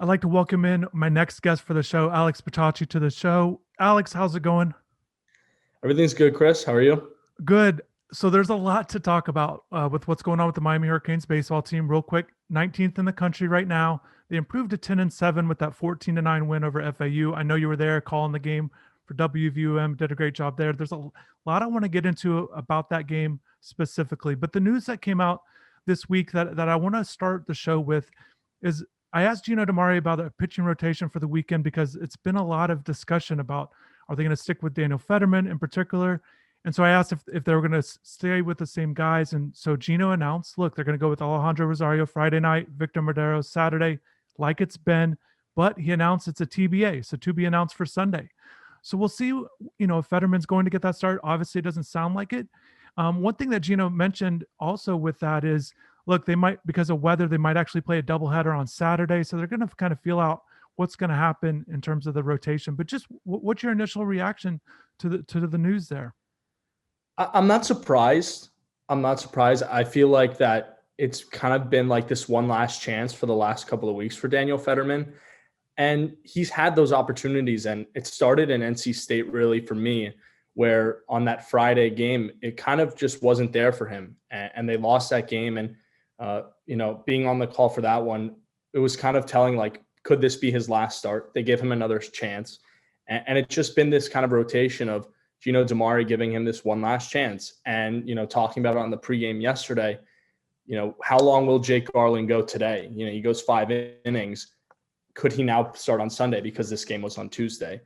I'd like to welcome in my next guest for the show, Alex Bitchatchi, to the show. Alex, how's it going? Everything's good, Chris. How are you? Good. So there's a lot to talk about with what's going on with the Miami Hurricanes baseball team. Real quick, 19th in the country right now. They improved to 10-7 with that 14-9 win over FAU. I know you were there calling the game for WVUM. Did a great job there. There's a lot I want to get into about that game specifically, but the news that came out this week that I want to start the show with is I asked Gino DiMaria about a pitching rotation for the weekend because it's been a lot of discussion about are they going to stick with Daniel Fetterman in particular. And so I asked if they were going to stay with the same guys. And so Gino announced, look, they're going to go with Alejandro Rosario Friday night, Victor Madero Saturday, like it's been. But he announced it's a TBA, so to be announced for Sunday. So we'll see, if Fetterman's going to get that start. Obviously, it doesn't sound like it. One thing that Gino mentioned also with that is, look, they might, because of weather, they might actually play a doubleheader on Saturday. So they're going to kind of feel out what's going to happen in terms of the rotation. But just what's your initial reaction to the news there? I'm not surprised. I'm not surprised. I feel like that it's kind of been like this one last chance for the last couple of weeks for Daniel Fetterman. And he's had those opportunities. And it started in NC State, really, for me, where on that Friday game, it kind of just wasn't there for him. And they lost that game. And, being on the call for that one, it was kind of telling, like, could this be his last start? They gave him another chance. And it's just been this kind of rotation of Gino DiMaria giving him this one last chance. And, talking about it on the pregame yesterday, how long will Jake Garland go today? He goes 5 innings. Could he now start on Sunday because this game was on Tuesday?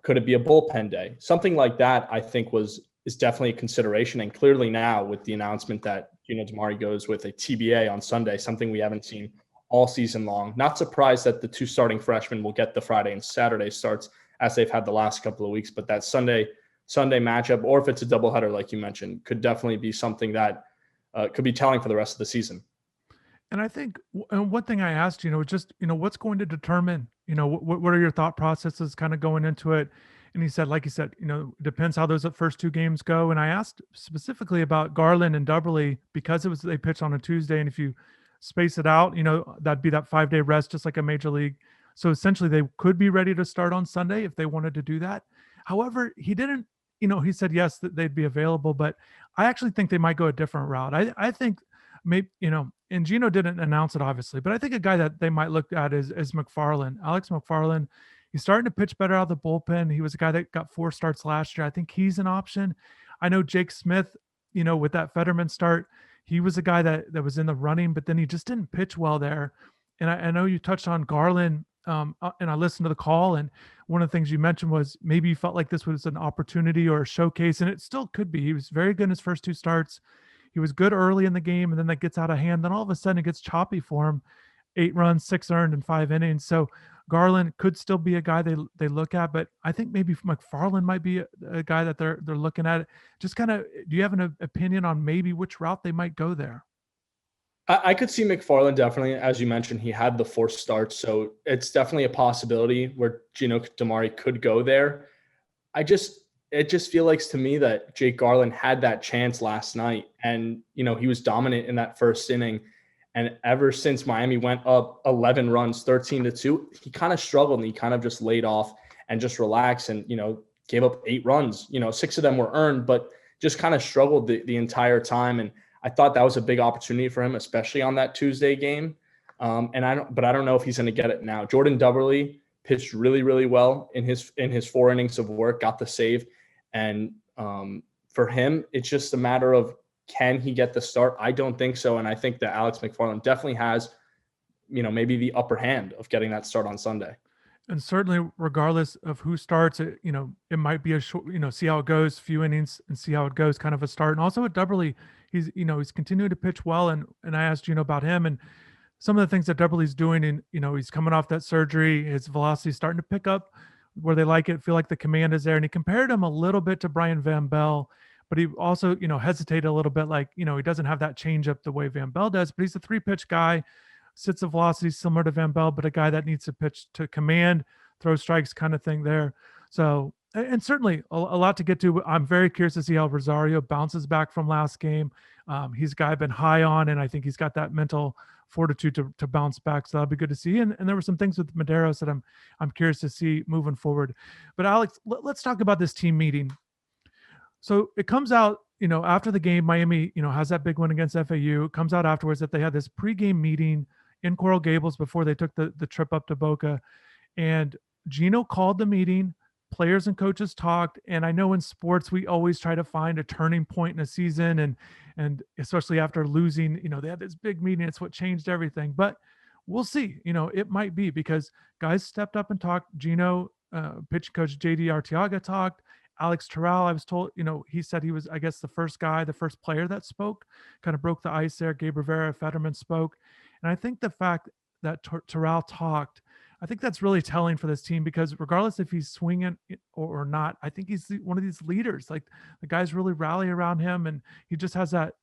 Could it be a bullpen day? Something like that, I think, is definitely a consideration. And clearly now with the announcement that Gino DiMaria goes with a TBA on Sunday, something we haven't seen all season long. Not surprised that the two starting freshmen will get the Friday and Saturday starts as they've had the last couple of weeks. But that Sunday matchup, or if it's a doubleheader, like you mentioned, could definitely be something that could be telling for the rest of the season. And I think one thing I asked, just, what's going to determine, what are your thought processes kind of going into it? And he said, like you said, it depends how those first two games go. And I asked specifically about Garland and Dubberly because they pitched on a Tuesday. And if you space it out, that'd be that 5-day rest, just like a major league. So essentially they could be ready to start on Sunday if they wanted to do that. However, he didn't, he said, yes, that they'd be available, but I actually think they might go a different route. I think maybe, and Gino didn't announce it obviously, but I think a guy that they might look at is McFarland, Alex McFarland. He's starting to pitch better out of the bullpen. He was a guy that got 4 starts last year. I think he's an option. I know Jake Smith, with that Fetterman start, he was a guy that was in the running, but then he just didn't pitch well there. And I know you touched on Garland, and I listened to the call, and one of the things you mentioned was maybe you felt like this was an opportunity or a showcase, and it still could be. He was very good in his first 2 starts. He was good early in the game, and then that gets out of hand. Then all of a sudden it gets choppy for him. 8 runs, 6 earned in 5 innings. So Garland could still be a guy they look at, but I think maybe McFarland might be a guy that they're looking at. Just kind of, do you have an opinion on maybe which route they might go there? I could see McFarland definitely. As you mentioned, he had the 4 starts, so it's definitely a possibility where Gino DiMaria could go there. It just feels like to me that Jake Garland had that chance last night, and he was dominant in that first inning. And ever since Miami went up 11 runs, 13-2, he kind of struggled, and he kind of just laid off and just relaxed, and gave up 8 runs. 6 of them were earned, but just kind of struggled the entire time. And I thought that was a big opportunity for him, especially on that Tuesday game. And I don't know if he's going to get it now. Jordan Dubberly pitched really, really well in his 4 innings of work, got the save. And for him, it's just a matter of, can he get the start? I don't think so. And I think that Alex McFarland definitely has, maybe the upper hand of getting that start on Sunday. And certainly, regardless of who starts, it might be a short, see how it goes, few innings, and see how it goes, kind of a start. And also with Dubberly, he's continuing to pitch well. And I asked about him and some of the things that Dubberly's doing. And he's coming off that surgery, his velocity's starting to pick up where they like it, feel like the command is there. And he compared him a little bit to Brian Van Bell, but he also, hesitated a little bit, like, he doesn't have that changeup the way Van Bell does, but he's a 3-pitch guy, sits the velocity similar to Van Bell, but a guy that needs to pitch to command, throw strikes kind of thing there. So, and certainly a lot to get to. I'm very curious to see how Rosario bounces back from last game. He's a guy I've been high on, and I think he's got that mental fortitude to bounce back. So that'll be good to see. And there were some things with Medeiros that I'm curious to see moving forward. But Alex, let's talk about this team meeting. So it comes out, after the game, Miami, has that big win against FAU. It comes out afterwards that they had this pregame meeting in Coral Gables before they took the trip up to Boca. And Gino called the meeting. Players and coaches talked. And I know in sports, we always try to find a turning point in a season. And especially after losing, they had this big meeting. It's what changed everything. But we'll see. It might be because guys stepped up and talked. Gino, pitching coach JD Arteaga talked. Alex Terrell, I was told, he said he was, I guess, the first player that spoke, kind of broke the ice there. Gabe Rivera, Fetterman spoke. And I think the fact that Terrell talked, I think that's really telling for this team because regardless if he's swinging or not, I think he's one of these leaders. Like the guys really rally around him, and he just has that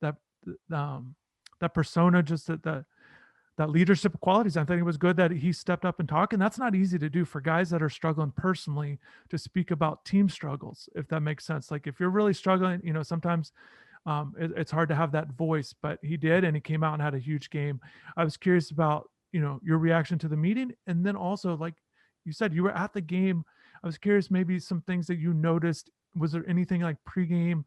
persona, just that leadership qualities. I think it was good that he stepped up and talked, and that's not easy to do for guys that are struggling personally to speak about team struggles, if that makes sense. Like if you're really struggling, sometimes it's hard to have that voice, but he did, and he came out and had a huge game. I was curious about, your reaction to the meeting. And then also, like you said, you were at the game. I was curious, maybe some things that you noticed. Was there anything like pregame,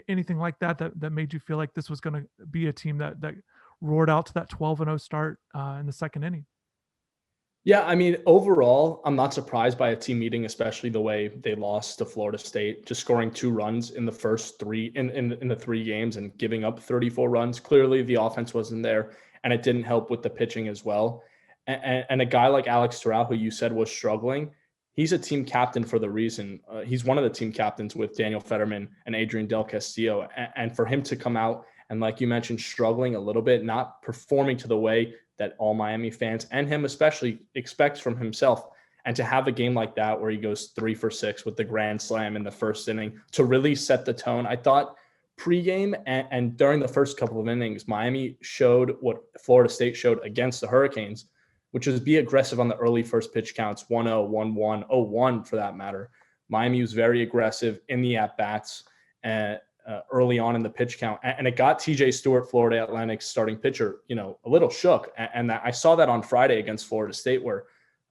anything like that made you feel like this was going to be a team that roared out to that 12-0 start in the second inning? Yeah, I mean, overall, I'm not surprised by a team meeting, especially the way they lost to Florida State, just scoring 2 runs in the first three in the 3 games and giving up 34 runs. Clearly, the offense wasn't there, and it didn't help with the pitching as well. And a guy like Alex Terrell, who you said was struggling, he's a team captain for the reason. He's one of the team captains with Daniel Fetterman and Adrian Del Castillo. And for him to come out and, like you mentioned, struggling a little bit, not performing to the way that all Miami fans and him especially expects from himself. And to have a game like that where he goes 3 for 6 with the grand slam in the first inning to really set the tone. I thought pregame and during the first couple of innings, Miami showed what Florida State showed against the Hurricanes, which is be aggressive on the early first pitch counts, 1-0, 1-1, 0-1 for that matter. Miami was very aggressive in the at-bats and early on in the pitch count. And it got TJ Stewart, Florida Atlantic's starting pitcher, a little shook. And I saw that on Friday against Florida State where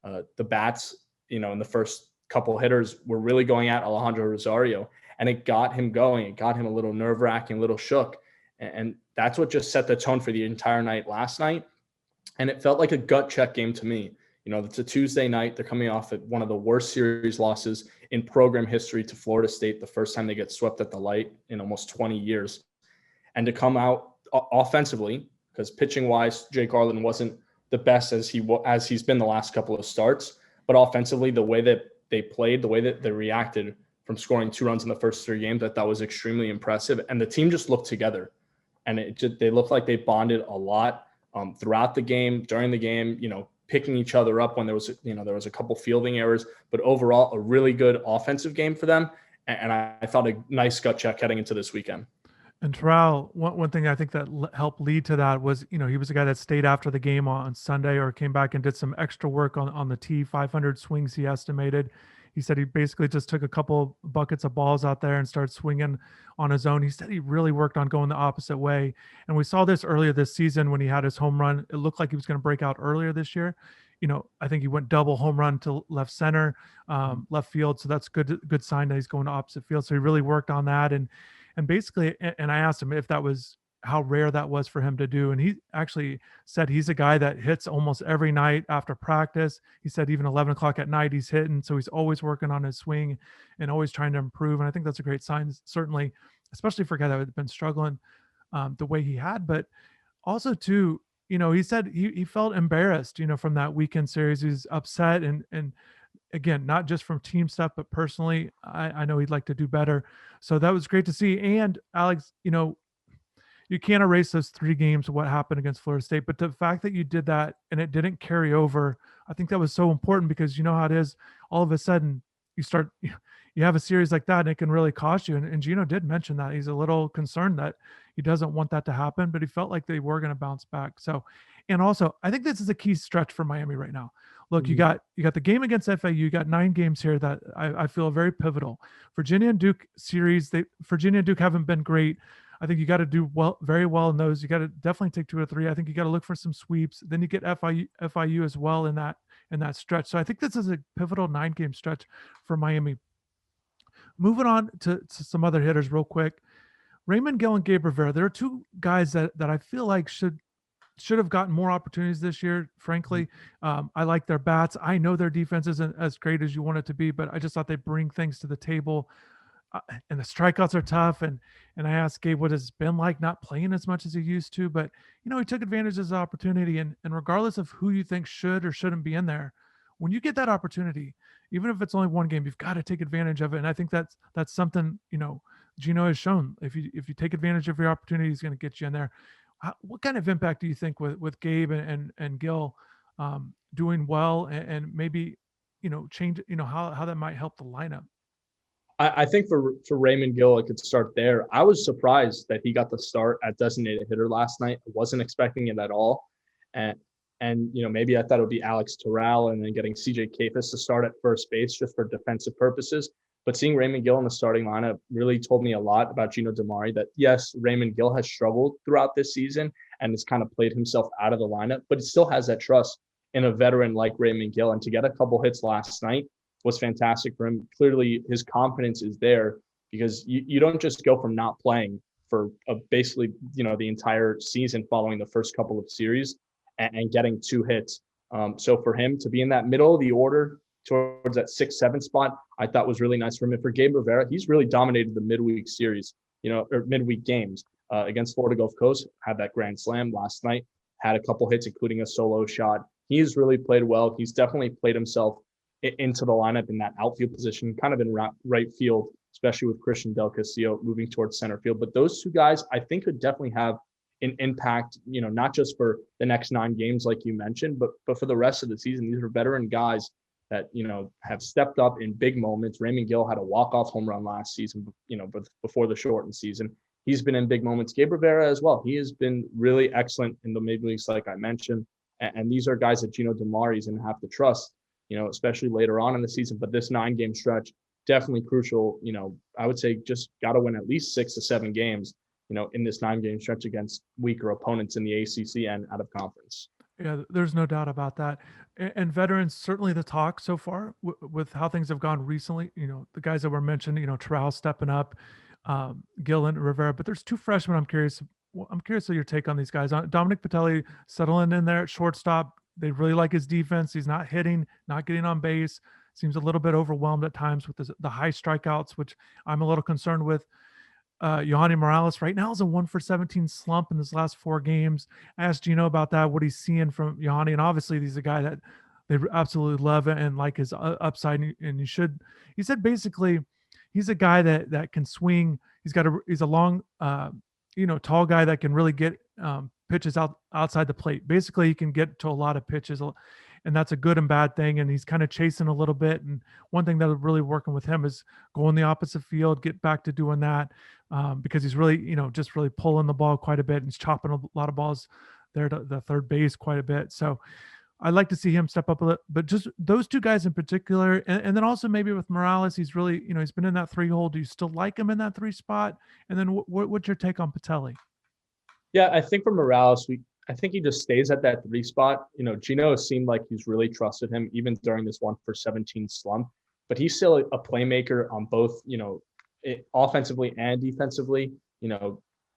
the bats, in the first couple hitters were really going at Alejandro Rosario. And it got him going. It got him a little nerve-wracking, a little shook. And that's what just set the tone for the entire night last night. And it felt like a gut check game to me. It's a Tuesday night. They're coming off at one of the worst series losses in program history to Florida State, the first time they get swept at the light in almost 20 years. And to come out offensively, because pitching-wise, Jake Garland wasn't the best as he's been the last couple of starts, but offensively, the way that they played, the way that they reacted from scoring 2 runs in the first 3 games, I thought was extremely impressive. And the team just looked together. And they looked like they bonded a lot throughout the game, during the game, picking each other up when there was a couple fielding errors, but overall a really good offensive game for them. And I thought a nice gut check heading into this weekend. And Terrell, one thing I think that helped lead to that was, he was a guy that stayed after the game on Sunday or came back and did some extra work on the tee, 500 swings he estimated. He said he basically just took a couple buckets of balls out there and started swinging on his own. He said he really worked on going the opposite way. And we saw this earlier this season when he had his home run. It looked like he was going to break out earlier this year. I think he went double home run to left center, left field. So that's good sign that he's going to opposite field. So he really worked on that. And basically, and I asked him if that was how rare that was for him to do. And he actually said he's a guy that hits almost every night after practice. He said even 11 o'clock at night he's hitting. So he's always working on his swing and always trying to improve. And I think that's a great sign, certainly, especially for a guy that had been struggling the way he had. But also, too, he said he felt embarrassed, from that weekend series. He's upset. And again, not just from team stuff, but personally, I know he'd like to do better. So that was great to see. And Alex, you can't erase those 3 games of what happened against Florida State, but the fact that you did that and it didn't carry over, I think that was so important because you know how it is. All of a sudden, you have a series like that and it can really cost you. And Gino did mention that he's a little concerned that he doesn't want that to happen, but he felt like they were going to bounce back. So, and also, I think this is a key stretch for Miami right now. Look, you got the game against FAU. You got 9 games here that I feel are very pivotal. Virginia and Duke series. Virginia and Duke haven't been great. I think you got to do well, very well in those. You got to definitely take 2 or 3. I think you got to look for some sweeps. Then you get FIU as well in that stretch. So I think this is a pivotal 9 game stretch for Miami. Moving on to some other hitters real quick. Raymond Gill and Gabe Rivera. There are two guys that I feel like should have gotten more opportunities this year. Frankly, I like their bats. I know their defense isn't as great as you want it to be, but I just thought they bring things to the table. And the strikeouts are tough. And I asked Gabe what it's been like not playing as much as he used to, but he took advantage of his opportunity. And regardless of who you think should or shouldn't be in there, when you get that opportunity, even if it's only 1 game, you've got to take advantage of it. And I think that's something Gino has shown. If you take advantage of your opportunity, he's going to get you in there. What kind of impact do you think with Gabe and Gil doing well and maybe change how that might help the lineup? I think for Raymond Gill, I could start there. I was surprised that he got the start at designated hitter last night. I wasn't expecting it at all. And maybe I thought it would be Alex Terrell and then getting CJ Kafis to start at first base just for defensive purposes. But seeing Raymond Gill in the starting lineup really told me a lot about Gino DiMare, that yes, Raymond Gill has struggled throughout this season and has kind of played himself out of the lineup, but he still has that trust in a veteran like Raymond Gill. And to get a couple hits last night was fantastic for him. Clearly, his confidence is there because you don't just go from not playing for basically the entire season following the first couple of series and getting 2 hits. So for him to be in that middle of the order towards that 6-7 spot, I thought was really nice for him. And for Gabe Rivera, he's really dominated the midweek series, or midweek games against Florida Gulf Coast. Had that grand slam last night, had a couple hits, including a solo shot. He's really played well. He's definitely played himself into the lineup in that outfield position, kind of in right field, especially with Christian Del Castillo moving towards center field. But those 2 guys, I think, could definitely have an impact, not just for the next 9 games, like you mentioned, but for the rest of the season. These are veteran guys that, have stepped up in big moments. Raymond Gill had a walk-off home run last season, before the shortened season. He's been in big moments. Gabe Rivera as well. He has been really excellent in the mid leagues, like I mentioned. And these are guys that Gino DiMare is going to have to trust, especially later on in the season. But this 9-game stretch, definitely crucial. I would say just got to win at least 6 to 7 games, in this 9-game stretch against weaker opponents in the ACC and out of conference. Yeah, there's no doubt about that. And veterans, certainly the talk so far with how things have gone recently. The guys that were mentioned, Terrell stepping up, Gill and Rivera. But there's 2 freshmen. I'm curious. I'm curious of your take on these guys. Dominic Patelli settling in there at shortstop. They really like his defense. He's not hitting, not getting on base. Seems a little bit overwhelmed at times with the high strikeouts, which I'm a little concerned with. Yohani Morales right now is a 1-for-17 slump in his last 4 games. I asked Gino about that, what he's seeing from Yohani, and obviously he's a guy that they absolutely love it and like his upside. And you should. He said basically he's a guy that can swing. He's a long, tall guy that can really get pitches outside the plate. Basically, he can get to a lot of pitches, and that's a good and bad thing. And he's kind of chasing a little bit. And one thing that is really working with him is going the opposite field, get back to doing that because he's really, just really pulling the ball quite a bit and he's chopping a lot of balls there to the third base quite a bit. So I'd like to see him step up a little, but just those 2 guys in particular. And then also maybe with Morales, he's really, he's been in that 3 hole. Do you still like him in that 3 spot? And then what's your take on Patelli? Yeah, I think for Morales, I think he just stays at that 3 spot. Gino seemed like he's really trusted him even during this 1-for-17 slump, but he's still a playmaker on both, offensively and defensively.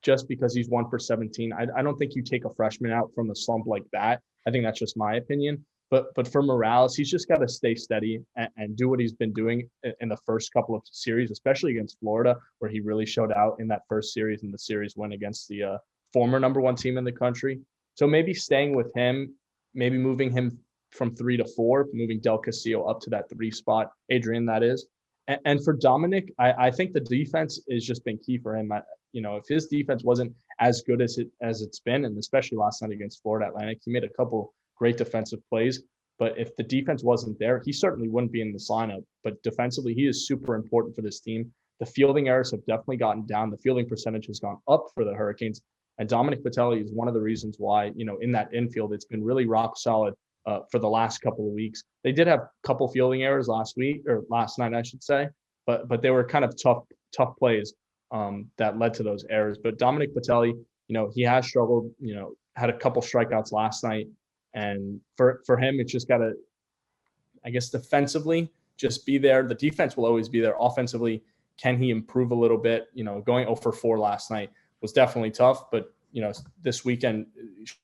Just because he's 1-for-17, I don't think you take a freshman out from a slump like that. I think that's just my opinion. But for Morales, he's just got to stay steady and do what he's been doing in the first couple of series, especially against Florida, where he really showed out in that first series and the series win against the former number 1 team in the country. So maybe staying with him, maybe moving him from 3 to 4, moving Del Castillo up to that 3 spot, Adrian, that is. And for Dominic, I think the defense has just been key for him. If his defense wasn't as good as it's been, and especially last night against Florida Atlantic, he made a couple great defensive plays. But if the defense wasn't there, he certainly wouldn't be in this lineup. But defensively, he is super important for this team. The fielding errors have definitely gotten down. The fielding percentage has gone up for the Hurricanes. And Dominic Patelli is one of the reasons why, in that infield, it's been really rock solid for the last couple of weeks. They did have a couple fielding errors last night, I should say, but they were kind of tough plays. that led to those errors. But Dominic Patelli, he has struggled. Had a couple strikeouts last night, and for him, it's just got to, I guess, defensively just be there. The defense will always be there. Offensively, can he improve a little bit? Going 0 for 4 last night was definitely tough, but this weekend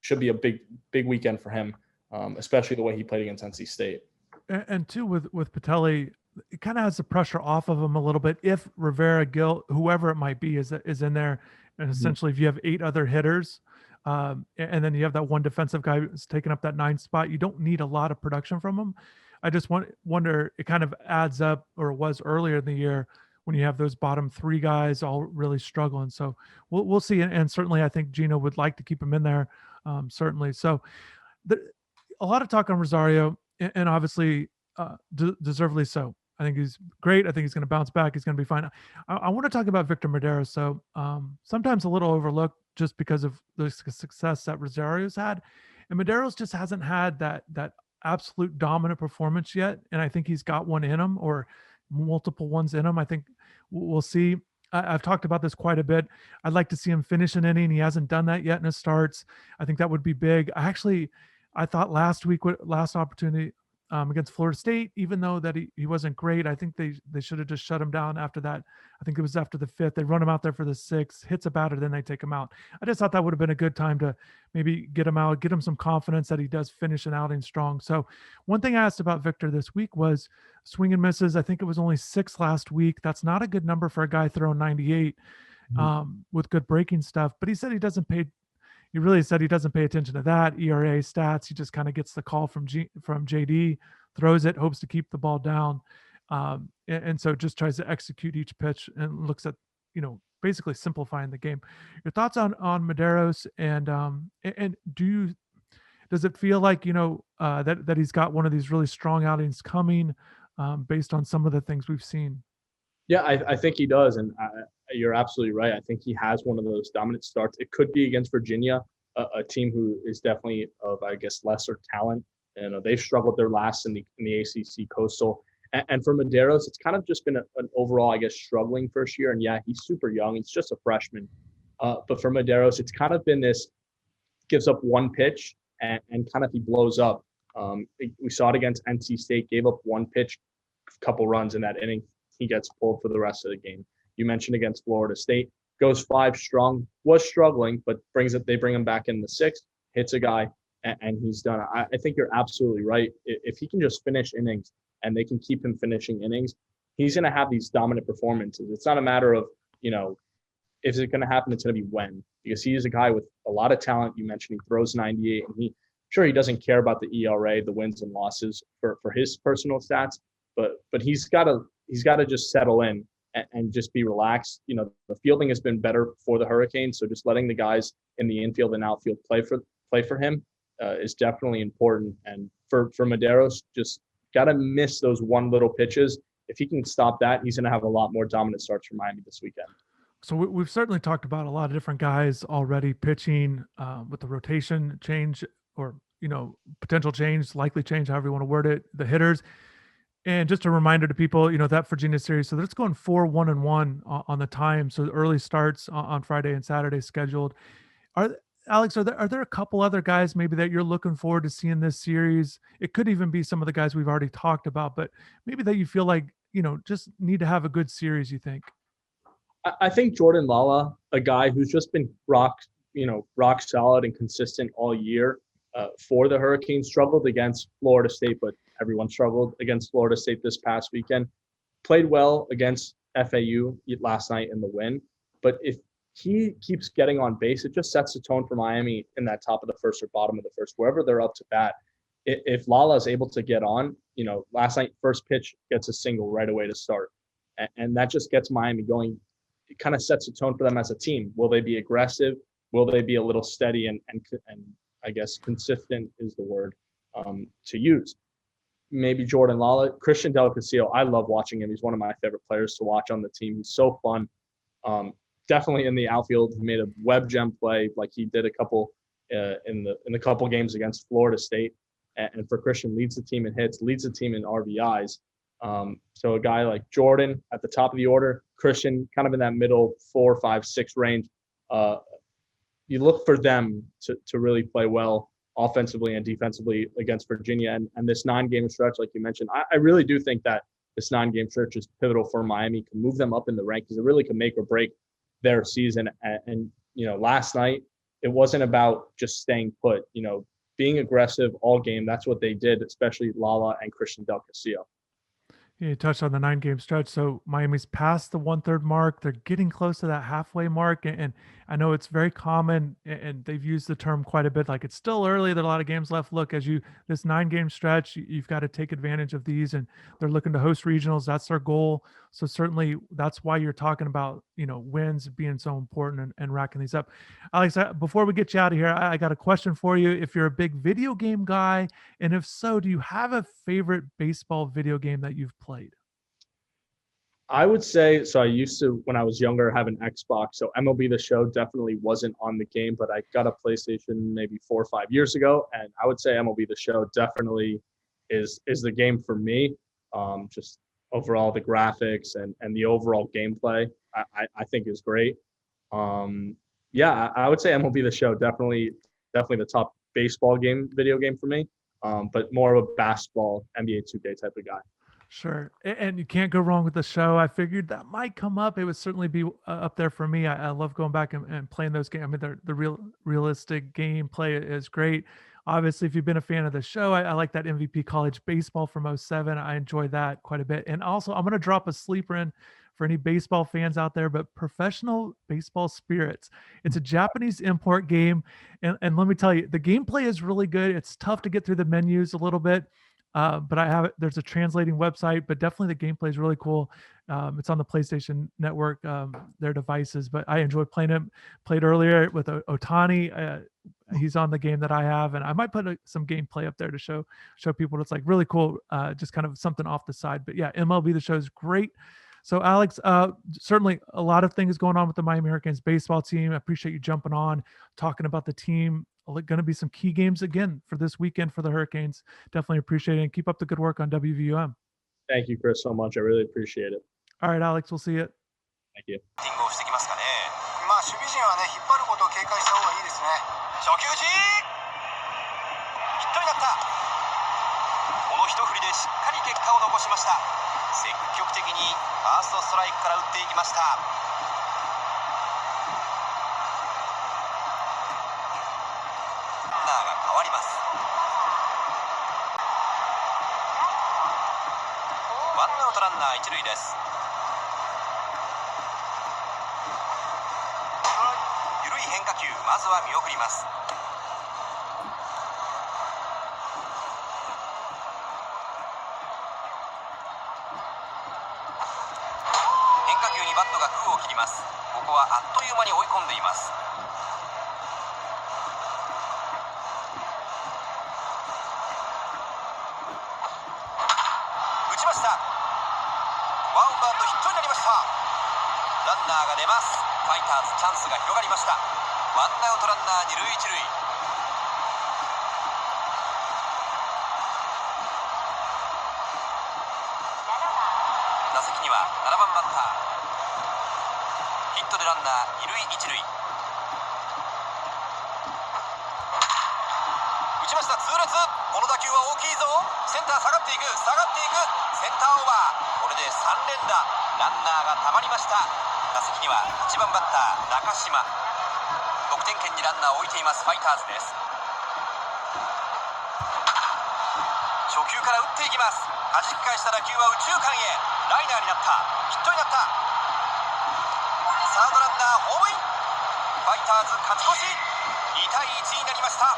should be a big weekend for him, especially the way he played against NC State. And two, with Patelli, it kind of has the pressure off of him a little bit if Rivera, Gil, whoever it might be, is in there, and essentially if you have 8 other hitters, and then you have that one defensive guy who's taking up that 9th spot, you don't need a lot of production from him. I just wonder, it kind of adds up, or it was earlier in the year when you have those bottom 3 guys all really struggling. So we'll see, and certainly I think Gino would like to keep him in there, certainly. So a lot of talk on Rosario, and obviously deservedly so. I think he's great. I think he's going to bounce back. He's going to be fine. I want to talk about Victor Medeiros. So sometimes a little overlooked just because of the success that Rosario's had, and Medeiros just hasn't had that absolute dominant performance yet. And I think he's got one in him, or multiple ones in him. I think we'll see. I've talked about this quite a bit. I'd like to see him finish an inning. He hasn't done that yet in his starts. I think that would be big. I thought last opportunity against Florida State, even though that he wasn't great, I think they should have just shut him down after that. I think it was after the 5th. They run him out there for the 6th, hits a batter, then they take him out. I just thought that would have been a good time to maybe get him out, get him some confidence that he does finish an outing strong. So one thing I asked about Victor this week was swing and misses. I think it was only 6 last week. That's not a good number for a guy throwing 98 with good breaking stuff. But he said he doesn't pay he really said he doesn't pay attention to that ERA stats. He just kind of gets the call from JD, throws it, hopes to keep the ball down, and so just tries to execute each pitch and looks at basically simplifying the game. Your thoughts on Medeiros, and does it feel like that he's got one of these really strong outings coming, based on some of the things we've seen? Yeah, I think he does, and you're absolutely right. I think he has one of those dominant starts. It could be against Virginia, a team who is definitely of, I guess, lesser talent. They've struggled their last in the ACC Coastal. And for Medeiros, it's kind of just been an overall, I guess, struggling first year. And yeah, he's super young. He's just a freshman. But for Medeiros, it's kind of been this, gives up one pitch and kind of he blows up. We saw it against NC State, gave up one pitch, a couple runs in that inning. He gets pulled for the rest of the game. You mentioned against Florida State, goes 5 strong, was struggling, but they bring him back in the 6th, hits a guy, and he's done. I think you're absolutely right. If he can just finish innings and they can keep him finishing innings, he's going to have these dominant performances. It's not a matter of, is it going to happen? It's going to be when, because he is a guy with a lot of talent. You mentioned he throws 98, and he doesn't care about the ERA, the wins and losses for his personal stats, but he's got to just settle in and just be relaxed. The fielding has been better for the Hurricanes, so just letting the guys in the infield and outfield play for him is definitely important. And for Medeiros, just got to miss those one little pitches. If he can stop that, he's going to have a lot more dominant starts for Miami this weekend. So we've certainly talked about a lot of different guys already pitching, with the rotation change, or potential change, likely change, however you want to word it, the hitters. And just a reminder to people, that Virginia series, so that's going 4-1-1 on the time. So early starts on Friday and Saturday scheduled. Alex, are there a couple other guys maybe that you're looking forward to seeing this series? It could even be some of the guys we've already talked about, but maybe that you feel like, just need to have a good series, you think? I think Jordan Lala, a guy who's just been rock solid and consistent all year for the Hurricanes, struggled against Florida State, but everyone struggled against Florida State this past weekend. Played well against FAU last night in the win. But if he keeps getting on base, it just sets the tone for Miami in that top of the 1st or bottom of the 1st, wherever they're up to bat. If Lala is able to get on, last night, first pitch gets a single right away to start. And that just gets Miami going. It kind of sets the tone for them as a team. Will they be aggressive? Will they be a little steady and I guess consistent is the word to use? Maybe Jordan Lala. Christian Del Castillo, I love watching him. He's one of my favorite players to watch on the team. He's so fun. Definitely in the outfield. He made a web gem play like he did a couple in the couple games against Florida State. And for Christian, leads the team in hits, leads the team in RBIs. So a guy like Jordan at the top of the order, Christian, kind of in that middle 4, 5, 6 range. You look for them to really play well offensively and defensively against Virginia. And this 9-game stretch, like you mentioned, I really do think that this 9-game stretch is pivotal for Miami, can move them up in the rankings. It really can make or break their season. And last night, it wasn't about just staying put, being aggressive all game. That's what they did, especially Lala and Christian Del Castillo. You touched on the 9-game stretch. So Miami's past the 1/3 mark. They're getting close to that halfway mark. And I know it's very common, and they've used the term quite a bit. Like, it's still early. There are a lot of games left. Look, as this 9-game stretch, you've got to take advantage of these. And they're looking to host regionals. That's their goal. So certainly that's why you're talking about, wins being so important and racking these up. Alex, before we get you out of here, I got a question for you. If you're a big video game guy, and if so, do you have a favorite baseball video game that you've played? I would say so. I used to, when I was younger, have an Xbox. So MLB The Show definitely wasn't on the game, but I got a PlayStation maybe 4 or 5 years ago, and I would say MLB The Show definitely is the game for me. Just overall, the graphics and the overall gameplay, I think is great. Yeah, I would say MLB The Show definitely the top baseball video game for me. But more of a basketball NBA 2K type of guy. Sure. And you can't go wrong with the show. I figured that might come up. It would certainly be up there for me. I love going back and playing those games. I mean, the realistic gameplay is great. Obviously, if you've been a fan of the show, I like that MVP College Baseball from '07. I enjoy that quite a bit. And also, I'm going to drop a sleeper in for any baseball fans out there, but Professional Baseball Spirits. It's a Japanese import game. And let me tell you, the gameplay is really good. It's tough to get through the menus a little bit. But I have it. There's a translating website, but definitely the gameplay is really cool. It's on the PlayStation Network, their devices, but I enjoy playing it. Played earlier with Otani. He's on the game that I have, and I might put some gameplay up there to show people. It's like really cool, just kind of something off the side. But yeah, MLB The Show is great. So Alex, certainly a lot of things going on with the Miami Hurricanes baseball team. I appreciate you jumping on, talking about the team. Going to be some key games again for this weekend for the Hurricanes. Definitely appreciate it, and keep up the good work on WVUM. Thank you, Chris, so much. I really appreciate it. All right, Alex, we'll see you. Thank you. まあ守備陣はね引っ張ることを警戒した方がいいですね。初球打ちヒットになった。この一振りでしっかり結果を残しました。積極的にファーストストライクから打っていきました。ランナーが変わります。ワンアウトランナー一塁です。緩い変化球、まずは見送ります。変化球にバットが空を切ります。ここはあっという間に追い込んでいます。打ちました。ワンバウンドヒットになりました。ランナーが出ます。ファイターズチャンスが広がりました。ワンアウトランナー二塁一塁。打席には7番バッター。ヒットでランナー二塁一塁。打ちました。痛烈。この打球は大きいぞ。センター下がっていく。下がっていく。センターオーバー。これで3連打。ランナーがたまりました。打席には1番バッター中島。得点圏にランナーを置いていますファイターズです。初球から打っていきます。弾き返した打球は右中間へ。ライナーになった。ヒットになった。サードランナーホームイン。ファイターズ勝ち越し。2対1になりました。